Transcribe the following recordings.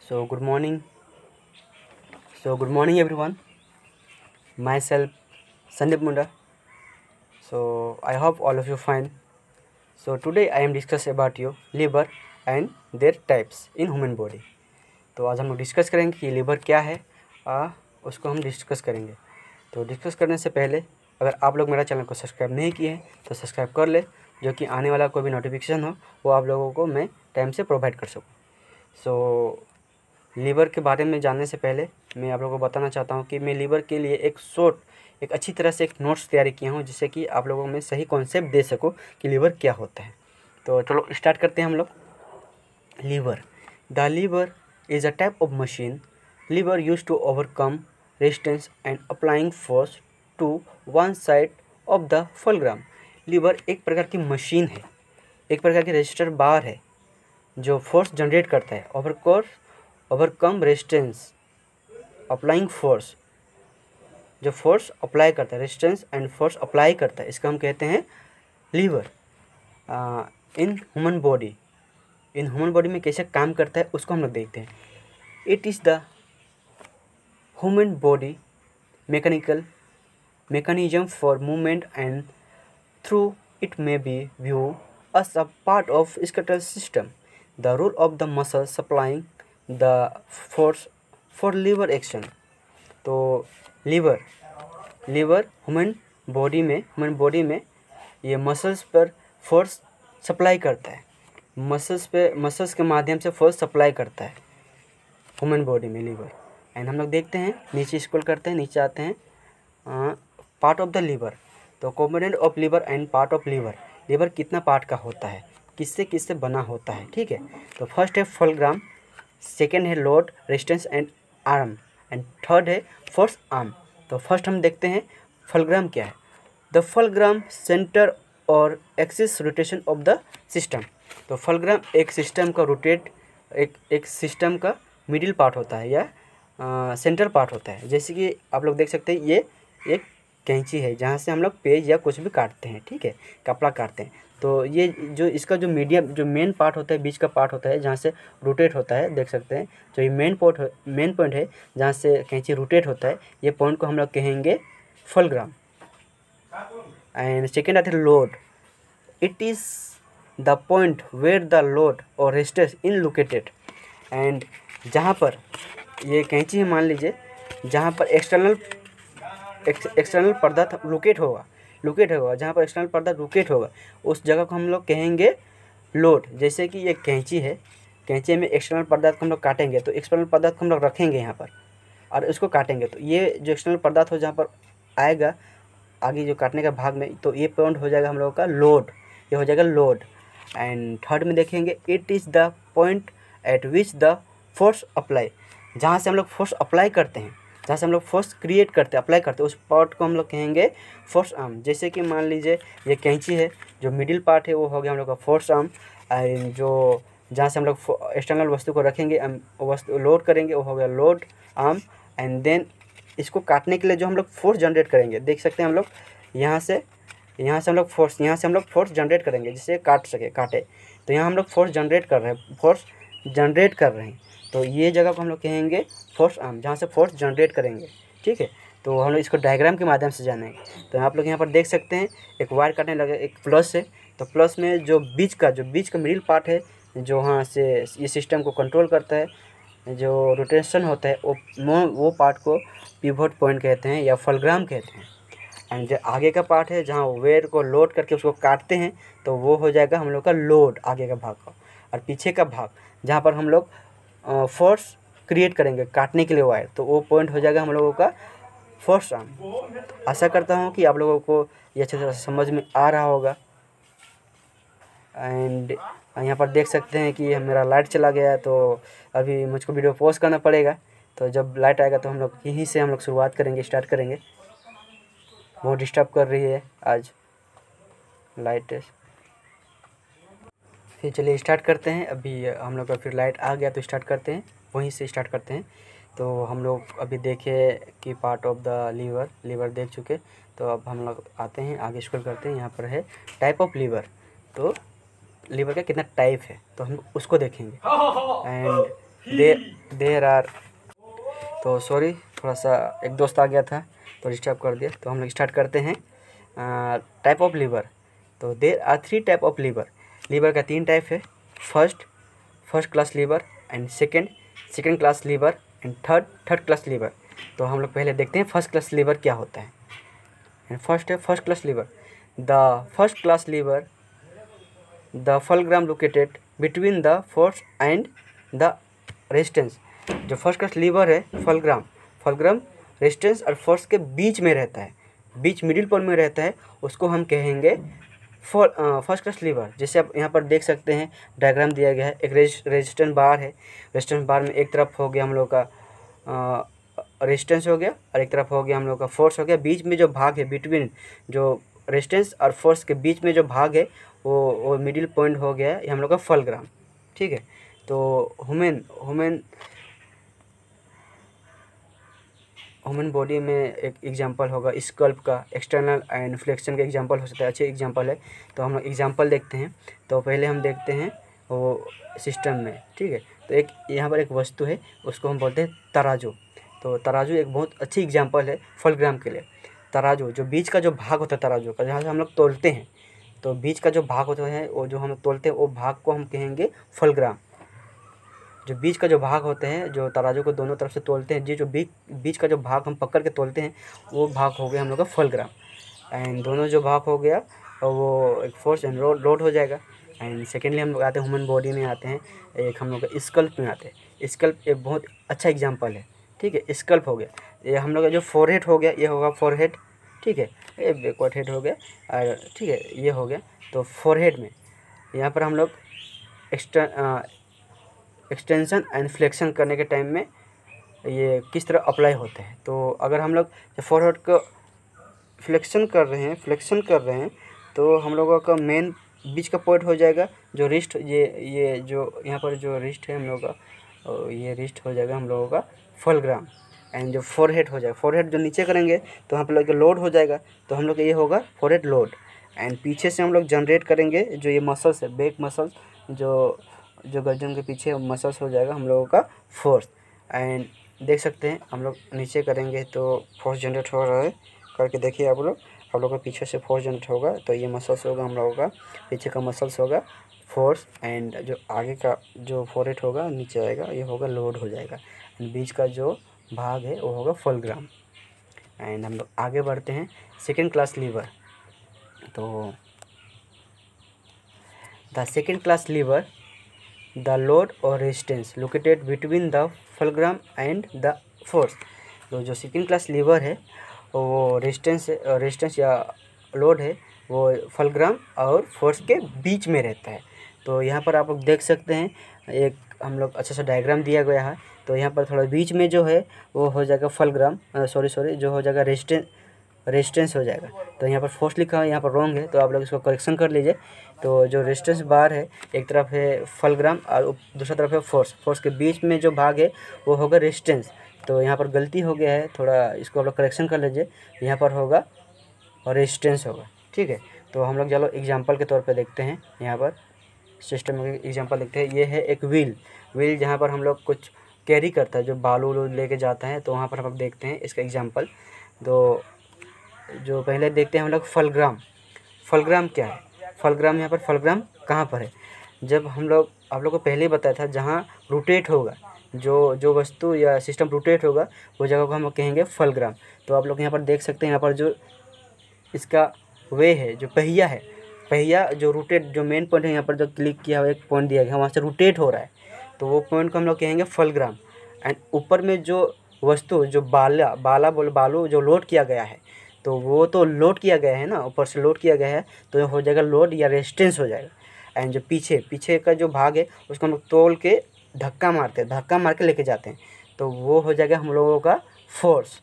So good morning. Good morning everyone. Myself Sandeep Munda. So I hope all of you fine. So today I am discuss about you liver and their types in human body. तो आज हम लोग discuss करेंगे कि liver क्या है, उसको हम डिस्कस करेंगे। तो डिस्कस करने से पहले अगर आप लोग मेरा चैनल को सब्सक्राइब नहीं किए हैं तो सब्सक्राइब कर ले, जो कि आने वाला कोई भी नोटिफिकेशन हो वो आप लोगों को मैं टाइम से प्रोवाइड कर सकूँ। सो लीवर के बारे में जानने से पहले मैं आप लोगों को बताना चाहता हूँ कि मैं लीवर के लिए एक अच्छी तरह से एक नोट्स तैयारी किया हूँ, जिससे कि आप लोगों में सही कॉन्सेप्ट दे सकूँ कि लीवर क्या होता है। तो चलो स्टार्ट करते हैं हम लोग। Lever, the lever is a type of machine. Lever use to overcome resistance and applying force to one side of the fulcrum. Lever एक प्रकार की मशीन है, एक प्रकार की रजिस्टर बार है जो फोर्स जनरेट करता है, ओवरकम रेजिस्टेंस, अप्लाइंग फोर्स, जो फोर्स अप्लाई करता है, रेजिस्टेंस एंड फोर्स अप्लाई करता है, इसका हम कहते हैं लीवर। इन ह्यूमन बॉडी में कैसे काम करता है उसको हम लोग देखते हैं। It is the human body mechanism for movement, and through it may be viewed as a part of skeletal system. The role of the muscle supplying the force for lever action. तो liver human body में ये muscles पर force supply करता है, muscles के माध्यम से force supply करता है ह्यूमन बॉडी में लीवर। एंड हम लोग देखते हैं, नीचे स्क्रॉल करते हैं, नीचे आते हैं, पार्ट ऑफ द लीवर। तो component of lever and part of lever कितना पार्ट का होता है, किससे बना होता है, ठीक है। तो फर्स्ट है फुलग्राम, सेकेंड है load, resistance and arm, and third है फोर्स आर्म। तो फर्स्ट हम देखते हैं फुलग्राम क्या है। द फुलग्राम सेंटर और axis rotation of the system. तो फुलग्राम एक सिस्टम का मिडिल पार्ट होता है या सेंटर पार्ट होता है। जैसे कि आप लोग देख सकते हैं, ये एक कैंची है जहाँ से हम लोग पेज या कुछ भी काटते हैं, ठीक है, कपड़ा काटते हैं। तो ये जो इसका जो मेन पार्ट होता है, बीच का पार्ट होता है जहाँ से रोटेट होता है, देख सकते हैं। जो ये मेन पॉइंट है जहाँ से कैंची रोटेट होता है, ये पॉइंट को हम लोग कहेंगे फुलग्राम। एंड सेकेंड आते हैं load. It is the point where the load और रेजिस्टेंस इन लोकेटेड। एंड जहाँ पर ये कैंची है, मान लीजिए, जहाँ पर एक्सटर्नल पर्दा लोकेट होगा, जहाँ पर एक्सटर्नल पर्दा लोकेट होगा उस जगह को हम लोग कहेंगे लोड। जैसे कि ये कैंची है, कैंची में एक्सटर्नल पदार्थ को हम लोग काटेंगे, तो एक्सटर्नल पदार्थ को हम लोग रखेंगे यहाँ पर और उसको काटेंगे। तो ये जो एक्सटर्नल पदार्थ हो जहाँ पर आएगा आगे जो काटने का भाग में, तो ये पॉइंट हो जाएगा हम लोगों का लोड, ये हो जाएगा लोड। एंड थर्ड में देखेंगे, it is the point eight which the force apply. जहाँ से हम लोग फोर्स अप्लाई करते हैं, जहाँ से हम लोग फोर्स क्रिएट करते हैं, अप्लाई करते हैं, उस पार्ट को हम लोग कहेंगे फोर्स आर्म। जैसे कि मान लीजिए ये कैंची है, जो मिडिल पार्ट है वो हो गया हम लोग का फोर्स आर्म। एंड जो जहाँ से हम लोग एक्सटर्नल वस्तु को रखेंगे, वस्तु लोड करेंगे, वो हो गया लोड आर्म। एंड देन इसको काटने के लिए जो हम लोग फोर्स जनरेट करेंगे, देख सकते हैं हम लोग यहाँ से हम लोग फोर्स जनरेट करेंगे जिससे काटे। तो यहाँ हम लोग फोर्स जनरेट कर रहे हैं, तो ये जगह को हम लोग कहेंगे फोर्स आर्म, जहाँ से फोर्स जनरेट करेंगे, ठीक है। तो हम लोग इसको डायग्राम के माध्यम से जानेंगे। तो आप लोग यहाँ पर देख सकते हैं, एक वायर काटने लगे, एक प्लस है, तो प्लस में जो बीच का मिडिल पार्ट है, जो वहाँ से ये सिस्टम को कंट्रोल करता है, जो रोटेशन होता है, वो पार्ट को पिवोट पॉइंट कहते हैं या फुलग्राम कहते हैं। एंड जो आगे का पार्ट है, जहाँ वेयर को लोड करके उसको काटते हैं, तो वो हो जाएगा हम लोग का लोड, आगे का भाग का। और पीछे का भाग जहाँ पर हम लोग फोर्स क्रिएट करेंगे काटने के लिए वायर, तो वो पॉइंट हो जाएगा हम लोगों का फोर्स आर्म। आशा करता हूँ कि आप लोगों को ये अच्छी तरह से समझ में आ रहा होगा। एंड यहाँ पर देख सकते हैं कि मेरा लाइट चला गया है, तो अभी मुझको वीडियो पॉज करना पड़ेगा। तो जब लाइट आएगा तो हम लोग यहीं से शुरुआत करेंगे, स्टार्ट करेंगे। बहुत डिस्टर्ब कर रही है आज लाइट। फिर चलिए स्टार्ट करते हैं। अभी हम लोग का फिर लाइट आ गया तो स्टार्ट करते हैं, वहीं से स्टार्ट करते हैं। तो हम लोग अभी देखे कि पार्ट ऑफ द लीवर देख चुके। तो अब हम लोग आते हैं, आगे स्क्रॉल करते हैं। यहाँ पर है टाइप ऑफ लीवर। तो लीवर का कितना टाइप है तो हम उसको देखेंगे। एंड देयर आर, तो सॉरी थोड़ा सा एक दोस्त आ गया था तो डिस्टर्ब कर दिया। तो हम लोग स्टार्ट करते हैं। टाइप ऑफ लीवर, तो there are 3 type of lever. Lever का 3 टाइप है। First class lever, and second class lever, and third class lever. तो हम लोग पहले देखते हैं फर्स्ट क्लास लीवर क्या होता है। एंड फर्स्ट है first class lever. The first class lever, the fulcrum located between the force and the resistance. जो फर्स्ट क्लास लीवर है, फलग्राम रेजिस्टेंस और फोर्स के बीच में रहता है, बीच मिडिल पॉइंट में रहता है, उसको हम कहेंगे फर्स्ट क्लास लीवर। जैसे आप यहाँ पर देख सकते हैं डायग्राम दिया गया है। एक रेजिस्टेंस बार है, रेजिस्टेंस बार में एक तरफ हो गया हम लोग का रेजिस्टेंस हो गया और एक तरफ हो गया हम लोग का फोर्स हो गया। बीच में जो भाग है, बिटवीन जो रेजिस्टेंस और फोर्स के बीच में जो भाग है वो मिडिल पॉइंट हो गया है, ये हम लोग का फलग्राम। ठीक है, तो ह्यूमन बॉडी में एक एग्जांपल होगा स्कल्प का, एक्सटर्नल एंड फ्लेक्शन का एग्जांपल हो सकता है, अच्छे एग्जांपल है। तो हम लोग एग्जांपल देखते हैं। तो पहले हम देखते हैं वो सिस्टम में। ठीक है, तो एक यहाँ पर एक वस्तु है, उसको हम बोलते हैं तराजू। तो तराजू एक बहुत अच्छी एग्जांपल है फलग्राम के लिए। तराजू, जो बीच का जो भाग होता है तराजू का, जहाँ से हम लोग तोलते हैं, तो बीच का जो भाग होता है वो जो हम तोलते हैं वो भाग को हम कहेंगे फलग्राम। जो बीच का जो भाग होते हैं, जो तराजू को दोनों तरफ से तोलते हैं, जो बीच का जो भाग हम पकड़ के तोलते हैं, वो भाग हो गया हम लोग का फलग्राम। एंड दोनों जो भाग हो गया वो एक फोर्स एंड लोड हो जाएगा। एंड सेकेंडली हम लोग आते हैं ह्यूमन बॉडी में आते हैं, एक हम लोग का स्कल्प में आते हैं। स्कल्प एक बहुत अच्छा एग्जाम्पल है। ठीक है, स्कल्प हो गया, ये हम लोग का जो फोरहेड हो गया, ये होगा फोरहेड। ठीक है, ये बैकवर्ड हेड हो गया और ठीक है ये हो गया। तो फोरहेड में यहाँ पर हम लोग एक्सटेंशन एंड फ्लेक्शन करने के टाइम में ये किस तरह अप्लाई होते हैं। तो अगर हम लोग फोरहेड को फ्लेक्शन कर रहे हैं तो हम लोगों का मेन बीच का पॉइंट हो जाएगा जो रिस्ट, ये जो यहाँ पर जो रिस्ट है हम लोग का, ये रिस्ट हो जाएगा हम लोगों का फलग्राम। एंड जो फोरहेड हो जाएगा, फोरहेड जो नीचे करेंगे तो हम लोग लोड हो जाएगा, तो हम लोग ये होगा फोरहेड लोड। एंड पीछे से हम लोग जनरेट करेंगे जो ये मसल्स है, बैक मसल्स, जो गर्दन के पीछे मसल्स हो जाएगा हम लोगों का फोर्स। एंड देख सकते हैं हम लोग नीचे करेंगे तो फोर्स जनरेट हो रहा है, करके देखिए आप लोग का पीछे से फोर्स जनरेट होगा, तो ये मसल्स होगा हम लोगों का, पीछे का मसल्स होगा फोर्स। एंड जो आगे का जो फोरहेड होगा नीचे आएगा, ये होगा लोड हो जाएगा। एंड बीच का जो भाग है वो होगा फलग्राम। एंड हम लोग आगे बढ़ते हैं सेकेंड क्लास लीवर। तो the second class lever, the load और resistance located between the fulcrum and the force. तो जो सेकेंड क्लास लीवर है वो रेजिस्टेंस या लोड है वो फलग्राम और फोर्स के बीच में रहता है। तो यहाँ पर आप लोग देख सकते हैं एक हम लोग अच्छा सा डायग्राम दिया गया है। तो यहाँ पर थोड़ा बीच में जो है वो हो जाएगा फलग्राम, सॉरी जो हो जाएगा रेजिस्टेंस हो जाएगा। तो यहाँ पर फोर्स लिखा है, यहाँ पर रॉन्ग है, तो आप लोग इसको करेक्शन कर लीजिए। तो जो रेजिस्टेंस बार है एक तरफ है फलग्राम और दूसरा तरफ है फोर्स के बीच में जो भाग है वो होगा रेजिस्टेंस। तो यहाँ पर गलती हो गया है, थोड़ा इसको आप लोग करेक्शन कर लीजिए, यहाँ पर होगा और रेजिस्टेंस होगा। ठीक है, तो हम लोग चलो एग्जांपल के तौर पे देखते हैं। यहाँ पर सिस्टम में एग्जांपल देखते हैं। ये है एक व्हील जहाँ पर हम लोग कुछ कैरी करता है, जो बालू लेके जाता है, तो वहाँ पर हम लोग देखते हैं इसका एग्जांपल। तो जो पहले देखते हैं हम लोग फलग्राम क्या है। फलग्राम, यहाँ पर फलग्राम कहाँ पर है, जब हम लोग आप लोग को पहले ही बताया था जहाँ रोटेट होगा, जो वस्तु या सिस्टम रोटेट होगा वो जगह को हम लोग कहेंगे फलग्राम। तो आप लोग यहाँ पर देख सकते हैं, यहाँ पर जो इसका वे है, जो पहिया जो रोटेट, जो मेन पॉइंट है यहाँ पर जो क्लिक किया हुआ एक पॉइंट दिया गया वहाँ से रोटेट हो रहा है, तो वो पॉइंट को हम लोग कहेंगे फलग्राम। एंड ऊपर में जो वस्तु, जो बालू जो लोड किया गया है, तो वो तो लोड किया गया है ना, ऊपर से लोड किया गया है, तो ये हो जाएगा लोड या रेजिस्टेंस हो जाएगा। एंड जो पीछे का जो भाग है उसको हम लोग तोल के धक्का मार के लेके जाते हैं, तो वो हो जाएगा हम लोगों का फोर्स।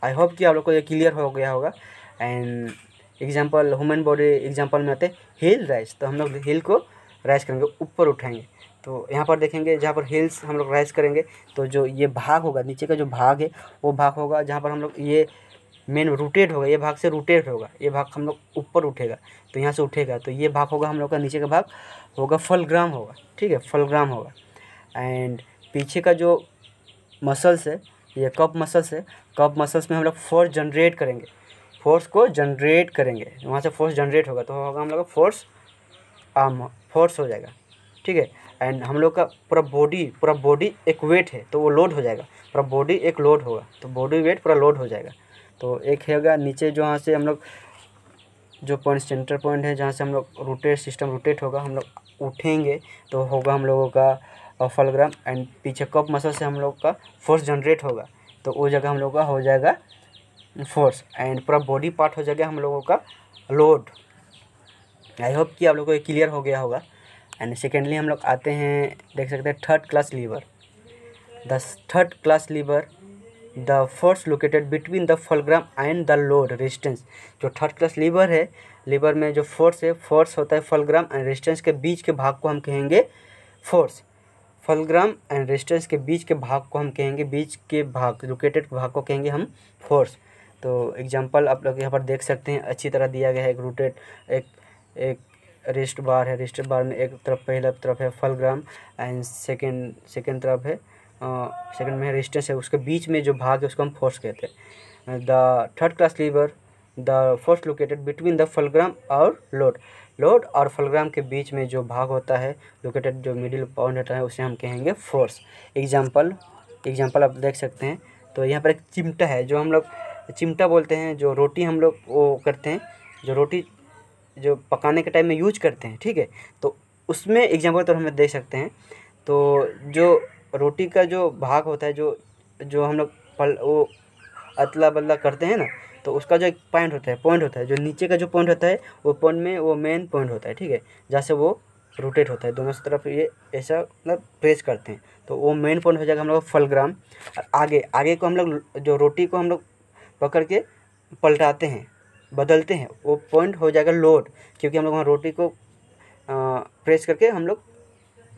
आई होप कि आप लोग को ये क्लियर हो गया होगा। And example human body example में आते हैं हिल राइज। तो हम लोग हिल को राइज करेंगे, ऊपर उठाएंगे। तो यहाँ पर देखेंगे जहाँ पर हिल्स हम लोग राइज करेंगे तो जो ये भाग होगा, नीचे का जो भाग है वो भाग होगा जहाँ पर हम लोग ये मेन रोटेट होगा, ये भाग से रोटेट होगा, ये भाग हम लोग ऊपर उठेगा, तो यहाँ से उठेगा, तो ये भाग होगा हम लोग का नीचे का भाग होगा फलग्राम होगा। ठीक है, फलग्राम होगा। एंड पीछे का जो मसल्स है, ये कप मसल्स है, कप मसल्स में हम लोग फोर्स जनरेट करेंगे, फोर्स को जनरेट करेंगे, वहाँ से फोर्स जनरेट होगा तो होगा हम लोग का फोर्स आर्म, फोर्स हो जाएगा, ठीक है। एंड हम लोग का पूरा बॉडी एक वेट है तो वो लोड हो जाएगा, पूरा बॉडी एक लोड होगा तो बॉडी वेट पूरा लोड हो जाएगा। तो एक होगा नीचे जहाँ से हम लोग जो पॉइंट सेंटर पॉइंट है जहाँ से हम लोग रोटेट सिस्टम रोटेट होगा, हम लोग उठेंगे तो होगा हम लोगों का फलग्राम। एंड पीछे कप मसल से हम लोग का फोर्स जनरेट होगा तो वो जगह हम लोग का हो जाएगा फोर्स। एंड पूरा बॉडी पार्ट हो जाएगा हम लोगों का लोड। आई होप कि आप लोगों को ये क्लियर हो गया होगा। एंड सेकेंडली हम लोग आते हैं, देख सकते हैं third class lever. The third class lever, the force located between the fulcrum and the load resistance. जो थर्ड क्लास लीवर है, लीवर में जो फोर्स है, फोर्स होता है फलग्राम एंड रेजिस्टेंस के बीच के भाग को हम कहेंगे फोर्स। फलग्राम एंड रेजिस्टेंस के बीच के भाग को हम कहेंगे, बीच के भाग लोकेटेड भाग को कहेंगे हम फोर्स। तो एग्जांपल आप लोग यहाँ पर देख सकते हैं, अच्छी तरह दिया गया है। एक रोटेट एक रेस्ट बार है, रेस्ट बार में एक तरफ पहला तरफ है फलग्राम एंड सेकेंड तरफ है सेकेंड में रेजिस्टेंस है, उसके बीच में जो भाग है उसको हम फोर्स कहते हैं। The third class lever, the force located between the fulcrum और लोड और फलग्राम के बीच में जो भाग होता है लोकेटेड, जो मिडिल पॉइंट होता है उसे हम कहेंगे फोर्स। एग्जांपल आप देख सकते हैं। तो यहाँ पर एक चिमटा है, जो हम लोग चिमटा बोलते हैं, जो रोटी हम लोग वो करते हैं, जो रोटी जो पकाने के टाइम में यूज करते हैं, ठीक है। तो उसमें एग्जांपल तो हम देख सकते हैं। तो जो रोटी का जो भाग होता है, जो हम लोग वो अदला बदला करते हैं ना, तो उसका जो एक पॉइंट होता है, जो नीचे का जो पॉइंट होता है वो पॉइंट में वो मेन पॉइंट होता है, ठीक है, जहाँ से वो रोटेट होता है दोनों तरफ, ये ऐसा मतलब प्रेस करते हैं तो वो मेन पॉइंट हो जाएगा हम लोग फलग्राम। आगे को हम लोग जो रोटी को हम लोग पकड़ के पलटाते हैं, बदलते हैं, वो पॉइंट हो जाएगा लोड, क्योंकि हम लोग वहाँ रोटी को प्रेस करके हम लोग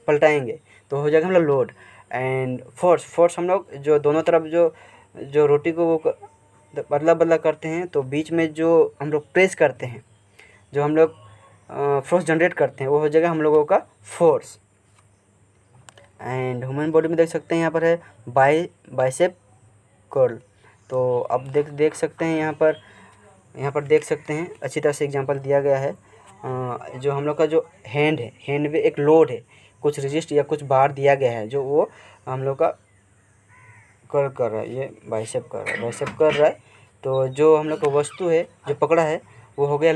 पलटाएंगे तो हो जाएगा हम लोग लोड। एंड फोर्स हम लोग जो दोनों तरफ जो रोटी को वो बदला करते हैं, तो बीच में जो हम लोग प्रेस करते हैं, जो हम लोग फोर्स जनरेट करते हैं, वो हो जाएगा हम लोगों का फोर्स। एंड ह्यूमन बॉडी में देख सकते हैं यहाँ पर है बाइसेप कर्ल। तो अब देख सकते हैं यहाँ पर देख सकते हैं, अच्छी तरह से एग्जांपल दिया गया है। जो हम लोग का जो हैंड है, हैंड में एक लोड है, कुछ रेजिस्ट या कुछ बार दिया गया है, जो वो हम लोग का कर रहा है, ये बाइसेप कर रहा है। तो जो हम लोग का वस्तु है जो पकड़ा है वो हो गया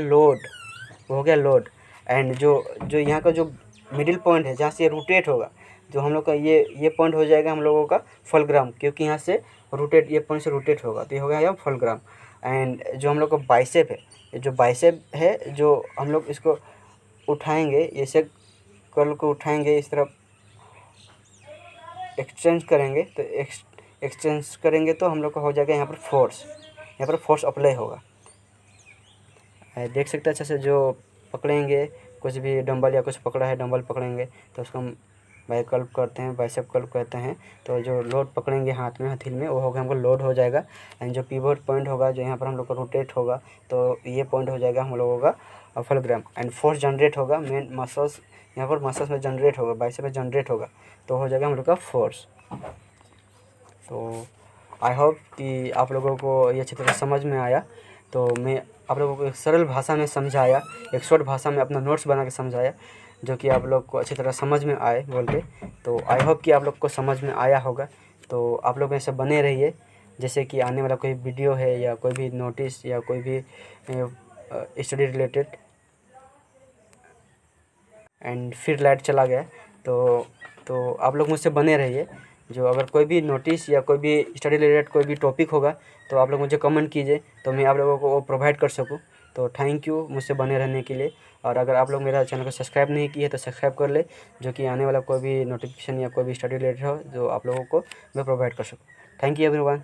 लोड। एंड जो यहाँ का जो मिडिल पॉइंट है जहाँ से रोटेट होगा, जो हम लोग का ये पॉइंट हो जाएगा हम लोगों का फलग्राम, क्योंकि यहाँ से ये पॉइंट से रोटेट होगा तो ये हो गया यहाँ फलग्राम। एंड जो हम लोग का बाइसेप है, जो हम लोग इसको उठाएंगे, ऐसे कर्ल को उठाएंगे, इस तरफ एक्सचेंज करेंगे तो हम लोग का हो जाएगा यहाँ पर फोर्स अप्लाई होगा। देख सकते हैं अच्छे से, जो पकड़ेंगे कुछ भी डंबल या कुछ पकड़ा है, डंबल पकड़ेंगे तो उसको हम बाइसेप कर्ल कहते हैं। तो जो लोड पकड़ेंगे हाथ में, हथेली में, वो होगा हमको लोड हो जाएगा। एंड जो पिवट पॉइंट होगा, जो यहाँ पर हम लोग का रोटेट होगा, तो ये पॉइंट हो जाएगा हम लोगों का फलग्राम। एंड फोर्स जनरेट होगा, मेन मसल्स यहाँ पर मसल्स में जनरेट होगा, बाइसेप में जनरेट होगा, तो हो जाएगा हम लोग का फोर्स। तो आई होप कि आप लोगों को ये अच्छी तरह समझ में आया। तो मैं आप लोगों को एक सरल भाषा में समझाया, एक शॉर्ट भाषा में अपना नोट्स बना के समझाया, जो कि आप लोग को अच्छी तरह समझ में आए बोल के। तो आई होप कि आप लोग को समझ में आया होगा। तो आप लोग ऐसे बने रहिए, जैसे कि आने वाला कोई वीडियो है या कोई भी नोटिस या कोई भी स्टडी रिलेटेड। एंड फिर लाइट चला गया, तो आप लोग मुझसे बने रहिए। जो अगर कोई भी नोटिस या कोई भी स्टडी रिलेटेड कोई भी टॉपिक होगा तो आप लोग मुझे कमेंट कीजिए, तो मैं आप लोगों को वो प्रोवाइड कर सकूँ। तो थैंक यू मुझसे बने रहने के लिए। और अगर आप लोग मेरा चैनल को सब्सक्राइब नहीं किए तो सब्सक्राइब कर ले, जो कि आने वाला कोई भी नोटिफिकेशन या कोई भी स्टडी रिलेटेड हो जो आप लोगों को मैं प्रोवाइड कर सकूँ। Thank you everyone.